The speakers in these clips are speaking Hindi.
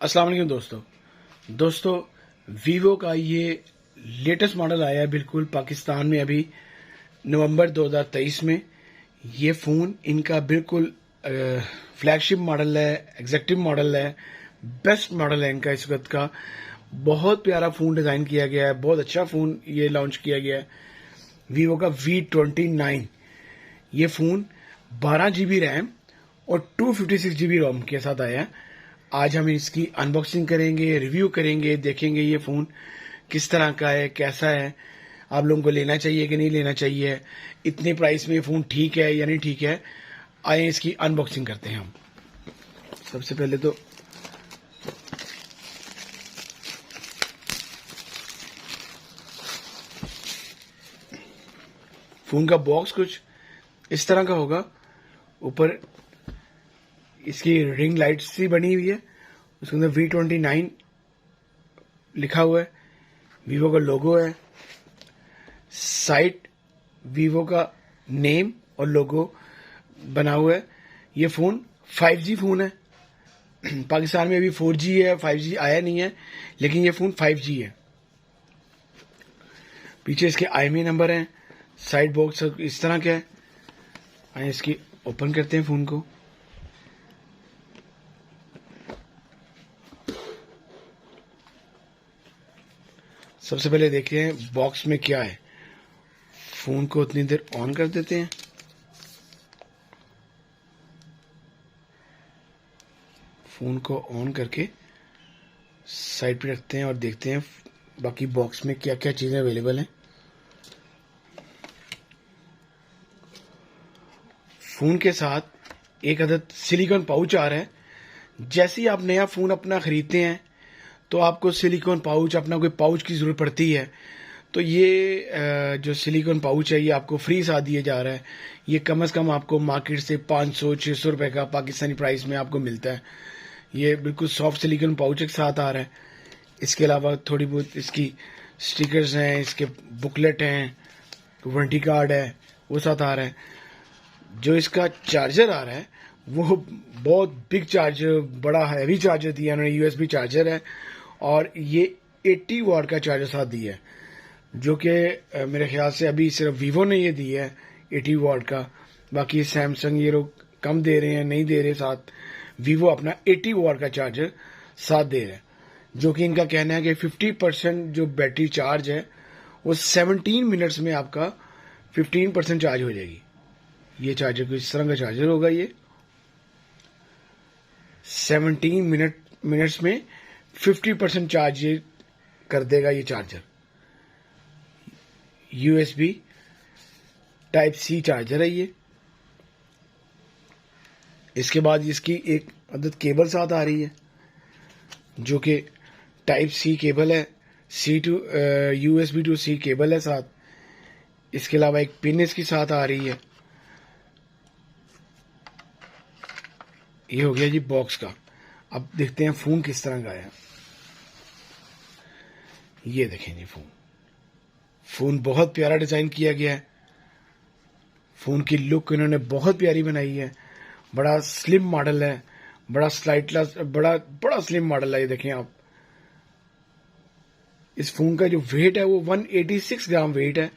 अस्सलाम वालेकुम दोस्तों वीवो का ये लेटेस्ट मॉडल आया है बिल्कुल पाकिस्तान में अभी नवंबर 2023 में। ये फ़ोन इनका बिल्कुल फ्लैगशिप मॉडल है, एग्जेक्टिव मॉडल है, बेस्ट मॉडल है इनका इस वक्त का। बहुत प्यारा फ़ोन डिज़ाइन किया गया है, बहुत अच्छा फ़ोन ये लॉन्च किया गया है वीवो का V29। ये फ़ोन 12 GB रैम और 256 GB रोम के साथ आया है। आज हम इसकी अनबॉक्सिंग करेंगे, रिव्यू करेंगे, देखेंगे ये फ़ोन किस तरह का है, कैसा है, आप लोगों को लेना चाहिए कि नहीं लेना चाहिए, इतने प्राइस में ये फ़ोन ठीक है या नहीं ठीक है। आइए इसकी अनबॉक्सिंग करते हैं हम। सबसे पहले तो फ़ोन का बॉक्स कुछ इस तरह का होगा। ऊपर इसकी रिंग लाइट्स सी बनी हुई है, उसके अंदर V29 लिखा हुआ है, वीवो का लोगो है, साइड वीवो का नेम और लोगो बना हुआ है। ये फ़ोन 5G फ़ोन है। पाकिस्तान में अभी 4G है, 5G आया नहीं है, लेकिन ये फ़ोन 5G है। पीछे इसके IMEI नंबर हैं, साइड बॉक्स इस तरह का है। आइए इसकी ओपन करते हैं फ़ोन को। सबसे पहले देखते हैं बॉक्स में क्या है। फ़ोन को उतनी देर ऑन कर देते हैं। फ़ोन को ऑन करके साइड पे रखते हैं और देखते हैं बाकी बॉक्स में क्या क्या चीज़ें अवेलेबल हैं। फ़ोन के साथ एक अदद सिलिकॉन पाउच आ रहा है। जैसे ही आप नया फ़ोन अपना ख़रीदते हैं तो आपको सिलिकॉन पाउच, अपना कोई पाउच की ज़रूरत पड़ती है। तो ये जो सिलिकॉन पाउच है ये आपको फ्री साथ दिया जा रहा है। ये कम से कम आपको मार्केट से 500-600 रुपये का पाकिस्तानी प्राइस में आपको मिलता है। ये बिल्कुल सॉफ्ट सिलिकॉन पाउच के साथ आ रहा है। इसके अलावा थोड़ी बहुत इसकी स्टिकर्स हैं, इसके बुकलेट हैं, वारंटी कार्ड है, वो साथ आ रहा है। जो इसका चार्जर आ रहा है वो बहुत बिग चार्जर, बड़ा हैवी चार्जर दिया उन्होंने। USB चार्जर है और ये 80 वाट का चार्जर साथ दिया है, जो कि मेरे ख्याल से अभी सिर्फ वीवो ने ये दिया है 80 वाट का। बाकी सैमसंग ये लोग कम दे रहे हैं, नहीं दे रहे साथ। वीवो अपना 80 वाट का चार्जर साथ दे रहा है, जो कि इनका कहना है कि 50% जो बैटरी चार्ज है वो 17 मिनट्स में आपका 15% चार्ज हो जाएगी। ये चार्जर को इस तरह का चार्जर होगा। ये 17 मिनट्स में 50% चार्ज ये कर देगा। ये चार्जर USB Type-C चार्जर है ये। इसके बाद इसकी एक अदद केबल साथ आ रही है, जो कि Type-C केबल है, USB to C केबल है साथ। इसके अलावा एक पिन इसकी साथ आ रही है। ये हो गया जी बॉक्स का। अब देखते हैं फ़ोन किस तरह का है। ये देखें जी फ़ोन बहुत प्यारा डिज़ाइन किया गया है। फ़ोन की लुक इन्होंने बहुत प्यारी बनाई है। बड़ा स्लिम मॉडल है, बड़ा स्लाइटलेस, बड़ा स्लिम मॉडल है। ये देखें आप, इस फ़ोन का जो वेट है वो 186 ग्राम वेट है।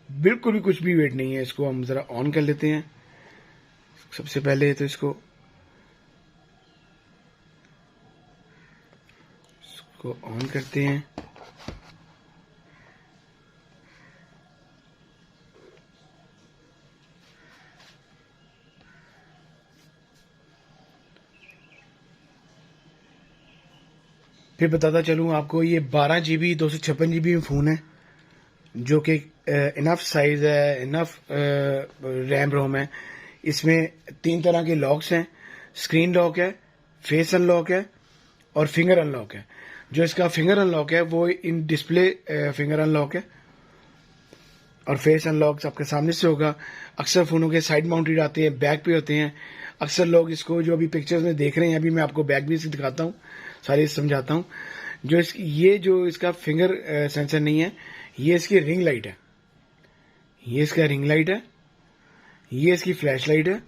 बिल्कुल भी कुछ भी वेट नहीं है। इसको हम ज़रा ऑन कर लेते हैं। सबसे पहले तो इसको ऑन करते हैं। फिर बताता चलूँ आपको, ये 12 GB 256 GB में फ़ोन है, जो कि इनफ साइज़ है, इनफ रैम रोम है। इसमें 3 तरह के लॉक्स हैं। स्क्रीन लॉक है, फेस अनलॉक है और फिंगर अनलॉक है। जो इसका फिंगर अनलॉक है वो इन डिस्प्ले फिंगर अनलॉक है और फेस अनलॉक आपके सामने से होगा। अक्सर फ़ोनों के साइड माउंटेड आते हैं, बैक पे होते हैं। अक्सर लोग इसको जो अभी पिक्चर्स में देख रहे हैं, अभी मैं आपको बैक भी से दिखाता हूँ, सारी समझाता हूँ। ये जो इसका फिंगर सेंसर नहीं है, ये इसकी रिंग लाइट है। ये इसका रिंग लाइट है, ये इसकी फ्लैश लाइट है,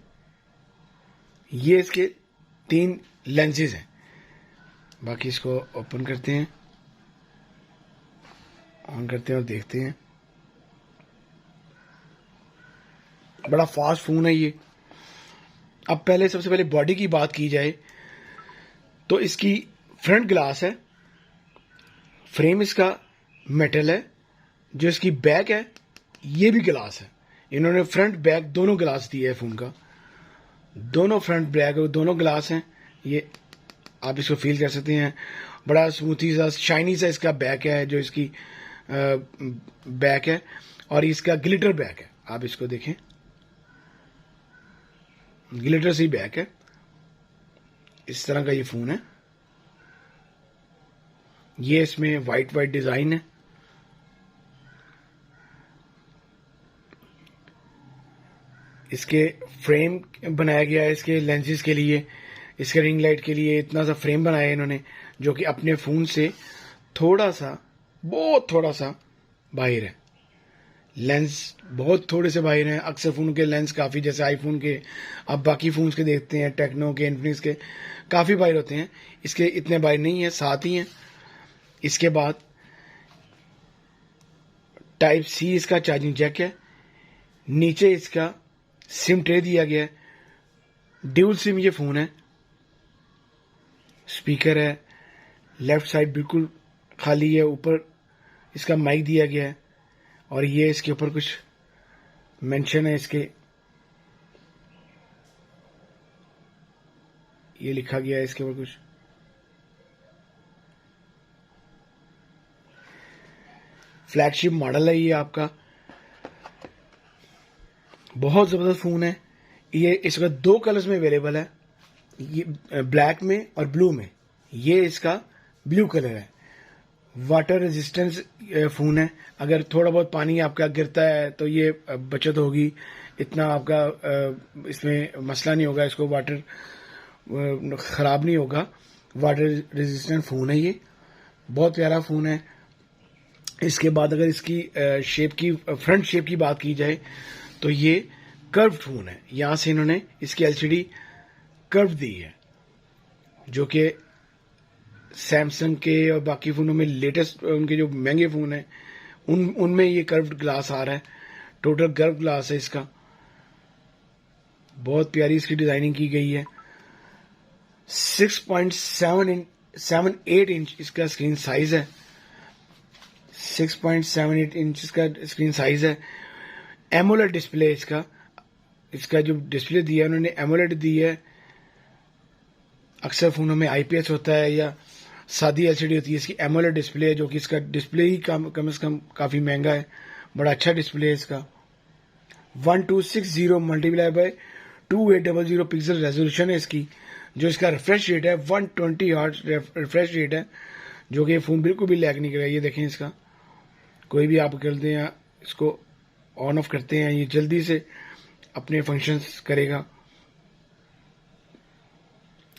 ये इसके 3 लेंसेज हैं। बाकी इसको ओपन करते हैं, ऑन करते हैं और देखते हैं। बड़ा फास्ट फ़ोन है ये। अब पहले सबसे पहले बॉडी की बात की जाए तो इसकी फ्रंट ग्लास है, फ्रेम इसका मेटल है, जो इसकी बैक है ये भी ग्लास है। इन्होंने फ्रंट बैक दोनों ग्लास दिया है फ़ोन का, दोनों फ्रंट बैक दोनों ग्लास हैं। ये आप इसको फील कर सकते हैं, बड़ा स्मूथी सा शाइनी सा इसका बैक है, जो इसकी बैक है, और इसका ग्लिटर बैक है। आप इसको देखें, ग्लिटर सी बैक है। इस तरह का ये फ़ोन है। ये इसमें वाइट डिज़ाइन है। इसके फ्रेम बनाया गया है, इसके लेंसेज के लिए, इसके रिंग लाइट के लिए इतना सा फ्रेम बनाया है इन्होंने, जो कि अपने फ़ोन से थोड़ा सा, बहुत थोड़ा सा बाहर है। लेंस बहुत थोड़े से बाहर हैं। अक्सर फ़ोन के लेंस काफ़ी, जैसे आईफोन के, आप बाकी फ़ोन्स के देखते हैं, टेक्नो के, इन्फिनिक्स के, काफ़ी बाहर होते हैं। इसके इतने बाहर नहीं है, साथ ही हैं। इसके बाद टाइप सी इसका चार्जिंग जैक है। नीचे इसका सिम ट्रे दिया गया है, ड्यूल सिम ये फ़ोन है। स्पीकर है, लेफ्ट साइड बिल्कुल खाली है, ऊपर इसका माइक दिया गया है, और ये इसके ऊपर कुछ मेंशन है, इसके ये लिखा गया है इसके ऊपर कुछ। फ्लैगशिप मॉडल है ये आपका, बहुत ज़बरदस्त फ़ोन है ये। इसका 2 कलर्स में अवेलेबल है, ये ब्लैक में और ब्लू में। ये इसका ब्लू कलर है। वाटर रेजिस्टेंस फ़ोन है, अगर थोड़ा बहुत पानी आपका गिरता है तो ये बचत होगी, इतना आपका इसमें मसला नहीं होगा, इसको वाटर ख़राब नहीं होगा। वाटर रेजिस्टेंट फ़ोन है ये, बहुत प्यारा फ़ोन है। इसके बाद अगर इसकी शेप की, फ्रंट शेप की बात की जाए तो ये कर्व्ड फ़ोन है। यहाँ से इन्होंने इसकी एलसीडी कर्व दी है, जो कि सैमसंग के और बाकी फ़ोनों में लेटेस्ट, उनके जो महंगे फ़ोन हैं उनमें ये कर्व्ड ग्लास आ रहा है। टोटल कर्व ग्लास है इसका, बहुत प्यारी इसकी डिज़ाइनिंग की गई है। 6.78 इंच इसका स्क्रीन साइज़ है। 6.78 इंच इसका स्क्रीन साइज़ है। एमोलेड डिस्प्ले इसका जो डिस्प्ले दिया है उन्होंने एमोलेड दी है। अक्सर फ़ोनों में आईपीएस होता है या सादी एलसीडी होती है, इसकी एमोलेड डिस्प्ले है, जो कि इसका डिस्प्ले ही कम से कम काफ़ी महंगा है। बड़ा अच्छा डिस्प्ले है इसका। 1260 मल्टीप्लाई बाय 2800 पिक्सल रेजोल्यूशन है इसकी। जो इसका रिफ्रेश रेट है 120 हर्ट्ज रिफ्रेश रेट है, जो कि फ़ोन बिल्कुल भी लैग नहीं करेगा। ये देखें, इसका कोई भी आप करते हैं, इसको ऑन ऑफ करते हैं, ये जल्दी से अपने फंक्शंस करेगा।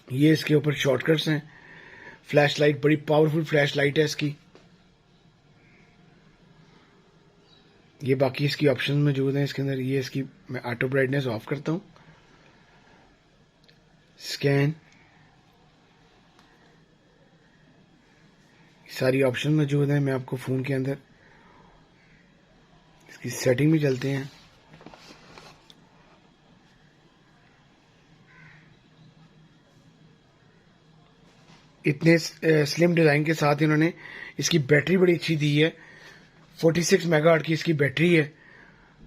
ये इसके ऊपर शॉर्टकट्स हैं। फ्लैश लाइट, बड़ी पावरफुल फ्लैश लाइट है इसकी। ये बाकी इसकी ऑप्शन मौजूद हैं इसके अंदर। ये इसकी मैं ऑटो ब्राइटनेस ऑफ करता हूँ। स्कैन, सारी ऑप्शन मौजूद हैं। मैं आपको फ़ोन के अंदर इसकी सेटिंग में चलते हैं। इतने स्लिम डिज़ाइन के साथ इन्होंने इसकी बैटरी बड़ी अच्छी दी है। 46 मेगावाट की इसकी बैटरी है,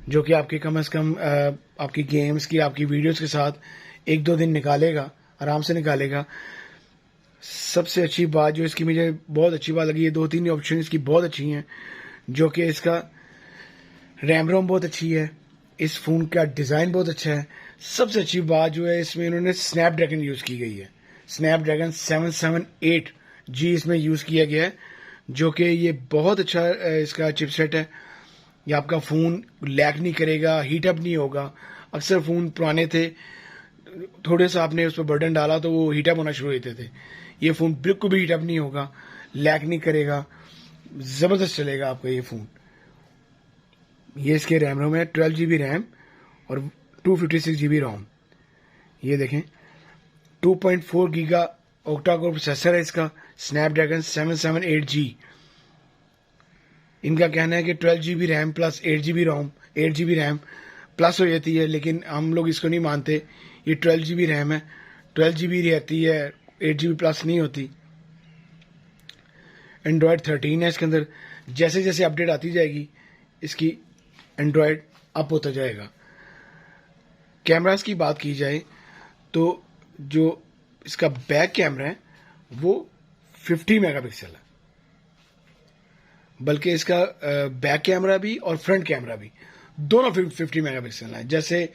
जो कि आपके कम से कम आपकी गेम्स की, आपकी वीडियोस के साथ 1-2 दिन निकालेगा, आराम से निकालेगा। सबसे अच्छी बात जो इसकी मुझे बहुत अच्छी बात लगी है, 2-3 ऑप्शन इसकी बहुत अच्छी हैं, जो कि इसका रैम रोम बहुत अच्छी है, इस फ़ोन का डिज़ाइन बहुत अच्छा है। सबसे अच्छी बात जो है, इसमें इन्होंने स्नैपड्रैगन यूज़ की गई है। स्नैपड्रैगन 778G इसमें यूज़ किया गया है, जो कि ये बहुत अच्छा इसका चिपसेट है। ये आपका फ़ोन लैग नहीं करेगा, हीटअप नहीं होगा। अक्सर फ़ोन पुराने थे, थोड़े सा आपने उस पर बर्डन डाला तो वो हीटअप होना शुरू होते थे। ये फ़ोन बिल्कुल भी हीटअप नहीं होगा, लैग नहीं करेगा, ज़बरदस्त चलेगा आपका ये फ़ोन। ये इसके रैम रोम है, 12 GB रैम और 256 GB रोम। ये देखें, 2.4 गीगा ओक्टा कोर प्रोसेसर है इसका, स्नैपड्रैगन 778G। इनका कहना है कि 12 GB रैम प्लस 8 GB रोम, 8 GB रैम प्लस हो जाती है, लेकिन हम लोग इसको नहीं मानते। ये 12 GB रैम है, 12 GB रहती है, 8 GB प्लस नहीं होती। एंड्रॉयड 13 है इसके अंदर। जैसे जैसे अपडेट आती जाएगी इसकी एंड्रॉयड अप होता जाएगा। कैमरास की बात की जाए तो जो इसका बैक कैमरा है वो 50 मेगापिक्सल है, बल्कि इसका बैक कैमरा भी और फ्रंट कैमरा भी दोनों 50 मेगापिक्सल है। जैसे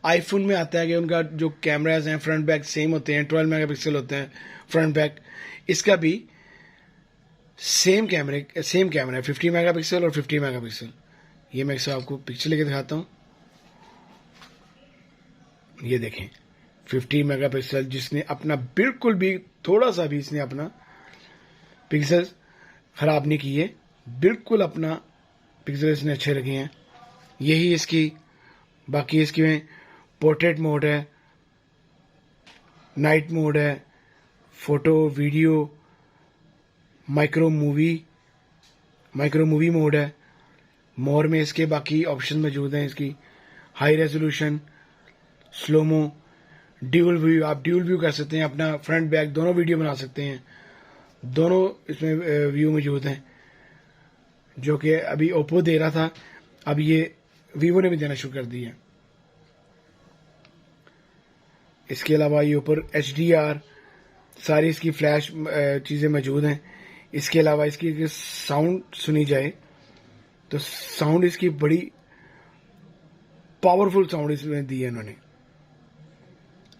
आईफोन में आता है कि उनका जो कैमराज हैं फ्रंट बैक सेम होते हैं, 12 मेगापिक्सल होते हैं फ्रंट बैक। इसका भी सेम कैमरा है, 50 मेगापिक्सल और 50 मेगापिक्सल। ये मैं आपको पिक्चर लेके दिखाता हूँ। ये देखें 50 मेगापिक्सल, जिसने अपना बिल्कुल भी थोड़ा सा भी इसने अपना पिक्सल खराब नहीं किए, बिल्कुल अपना पिक्सल इसने अच्छे रखे हैं। यही इसकी बाकी इसकी में पोर्ट्रेट मोड है, नाइट मोड है, photo video, micro movie mode है। मोर में इसके बाकी ऑप्शन मौजूद हैं इसकी, high resolution, slomo, dual view. आप ड्यूल व्यू कर सकते हैं, अपना फ्रंट बैक दोनों वीडियो बना सकते हैं। दोनों इसमें व्यू मौजूद हैं, जो कि अभी ओप्पो दे रहा था, अब ये वीवो ने भी देना शुरू कर दिया। इसके अलावा ये ऊपर HDR सारी इसकी फ्लैश चीज़ें मौजूद हैं। इसके अलावा इसकी साउंड सुनी जाए तो साउंड इसकी बड़ी पावरफुल साउंड इसमें दी है इन्होंने।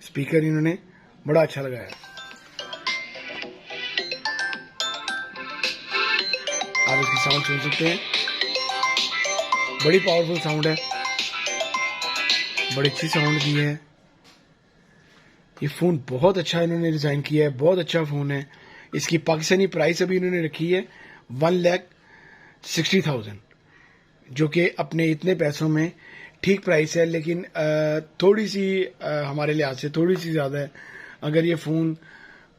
स्पीकर इन्होंने बड़ा अच्छा लगाया। आप इसकी साउंड सुन सकते हैं, बड़ी पावरफुल साउंड है, बड़ी अच्छी साउंड दी है। ये फ़ोन बहुत अच्छा इन्होंने डिज़ाइन किया है, बहुत अच्छा फ़ोन है। इसकी पाकिस्तानी प्राइस अभी इन्होंने रखी है 1,60,000, जो कि अपने इतने पैसों में ठीक प्राइस है, लेकिन थोड़ी सी हमारे लिहाज से थोड़ी सी ज़्यादा है। अगर ये फ़ोन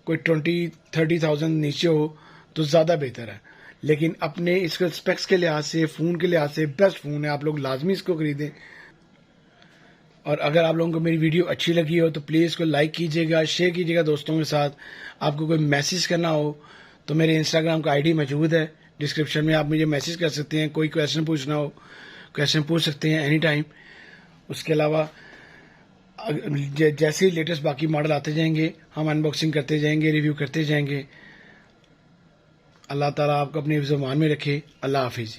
कोई 20-30,000 नीचे हो तो ज़्यादा बेहतर है, लेकिन अपने इसके स्पेक्स के लिहाज से, फ़ोन के लिहाज से बेस्ट फ़ोन है। आप लोग लाजमी इसको खरीदें। और अगर आप लोगों को मेरी वीडियो अच्छी लगी हो तो प्लीज़ इसको लाइक कीजिएगा, शेयर कीजिएगा दोस्तों के साथ। आपको कोई मैसेज करना हो तो मेरे इंस्टाग्राम का ID मौजूद है डिस्क्रिप्शन में, आप मुझे मैसेज कर सकते हैं। कोई क्वेश्चन पूछना हो, क्वेश्चन पूछ सकते हैं एनी टाइम। उसके अलावा जैसे ही लेटेस्ट बाकी मॉडल आते जाएंगे हम अनबॉक्सिंग करते जाएंगे, रिव्यू करते जाएंगे। अल्लाह ताला आपको अपनी ज़बान में रखे। अल्लाह हाफिज़।